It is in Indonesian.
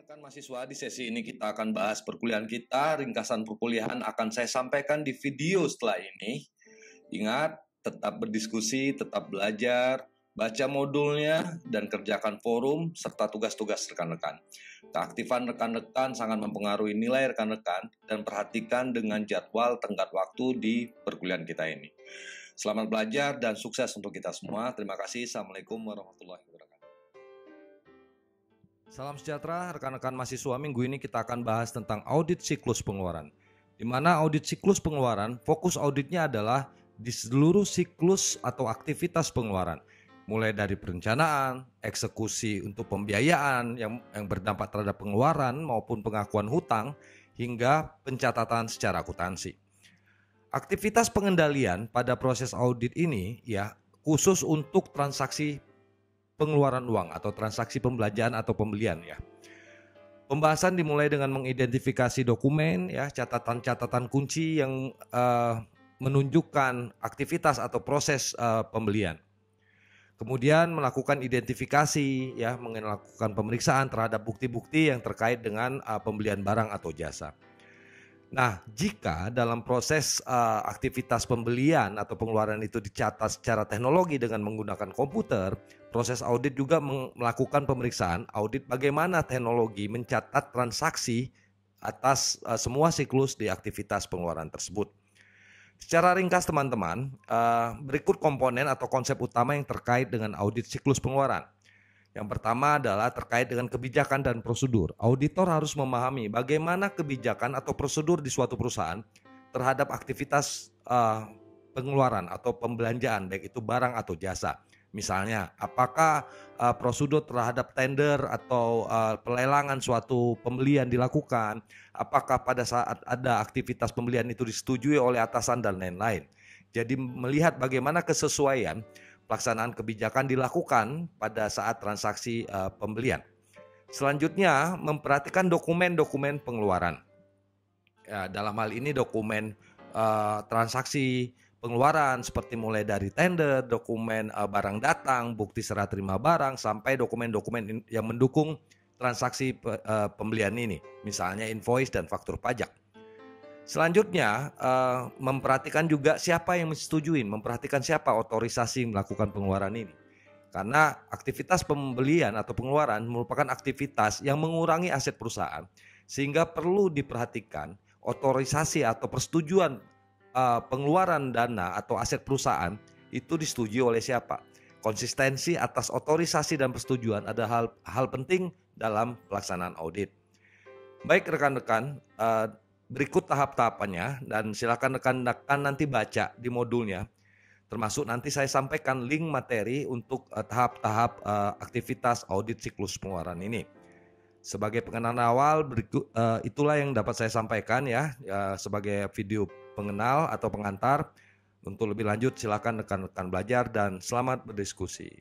Rekan-rekan mahasiswa, di sesi ini kita akan bahas perkuliahan kita. Ringkasan perkuliahan akan saya sampaikan di video setelah ini. Ingat, tetap berdiskusi, tetap belajar, baca modulnya, dan kerjakan forum serta tugas-tugas rekan-rekan. Keaktifan rekan-rekan sangat mempengaruhi nilai rekan-rekan dan perhatikan dengan jadwal tenggat waktu di perkuliahan kita ini. Selamat belajar dan sukses untuk kita semua. Terima kasih. Assalamualaikum warahmatullahi wabarakatuh. Salam sejahtera rekan-rekan mahasiswa. Minggu ini kita akan bahas tentang audit siklus pengeluaran. Di mana audit siklus pengeluaran, fokus auditnya adalah di seluruh siklus atau aktivitas pengeluaran. Mulai dari perencanaan, eksekusi untuk pembiayaan yang berdampak terhadap pengeluaran maupun pengakuan hutang, hingga pencatatan secara akuntansi. Aktivitas pengendalian pada proses audit ini ya khusus untuk transaksi pengeluaran uang atau transaksi pembelanjaan atau pembelian ya. Pembahasan dimulai dengan mengidentifikasi dokumen ya, catatan-catatan kunci yang menunjukkan aktivitas atau proses pembelian. Kemudian melakukan identifikasi ya, melakukan pemeriksaan terhadap bukti-bukti yang terkait dengan pembelian barang atau jasa. Nah, jika dalam proses aktivitas pembelian atau pengeluaran itu dicatat secara teknologi dengan menggunakan komputer, proses audit juga melakukan pemeriksaan audit bagaimana teknologi mencatat transaksi atas semua siklus di aktivitas pengeluaran tersebut. Secara ringkas teman-teman, berikut komponen atau konsep utama yang terkait dengan audit siklus pengeluaran. Yang pertama adalah terkait dengan kebijakan dan prosedur. Auditor harus memahami bagaimana kebijakan atau prosedur di suatu perusahaan terhadap aktivitas pengeluaran atau pembelanjaan, baik itu barang atau jasa. Misalnya, apakah prosedur terhadap tender atau pelelangan suatu pembelian dilakukan, apakah pada saat ada aktivitas pembelian itu disetujui oleh atasan dan lain-lain. Jadi melihat bagaimana kesesuaian pelaksanaan kebijakan dilakukan pada saat transaksi pembelian. Selanjutnya, memperhatikan dokumen-dokumen pengeluaran. Ya, dalam hal ini dokumen transaksi pengeluaran seperti mulai dari tender, dokumen barang datang, bukti serah terima barang, sampai dokumen-dokumen yang mendukung transaksi pembelian ini, misalnya invoice dan faktur pajak. Selanjutnya, memperhatikan juga siapa yang menyetujui, memperhatikan siapa otorisasi melakukan pengeluaran ini. Karena aktivitas pembelian atau pengeluaran merupakan aktivitas yang mengurangi aset perusahaan, sehingga perlu diperhatikan otorisasi atau persetujuan pengeluaran dana atau aset perusahaan itu disetujui oleh siapa. Konsistensi atas otorisasi dan persetujuan adalah hal penting dalam pelaksanaan audit. Baik rekan-rekan, berikut tahap-tahapannya dan silakan rekan-rekan nanti baca di modulnya. Termasuk nanti saya sampaikan link materi untuk tahap-tahap aktivitas audit siklus pengeluaran ini. Sebagai pengenalan awal, itulah yang dapat saya sampaikan ya sebagai video pengenal atau pengantar. Untuk lebih lanjut silakan rekan-rekan belajar dan selamat berdiskusi.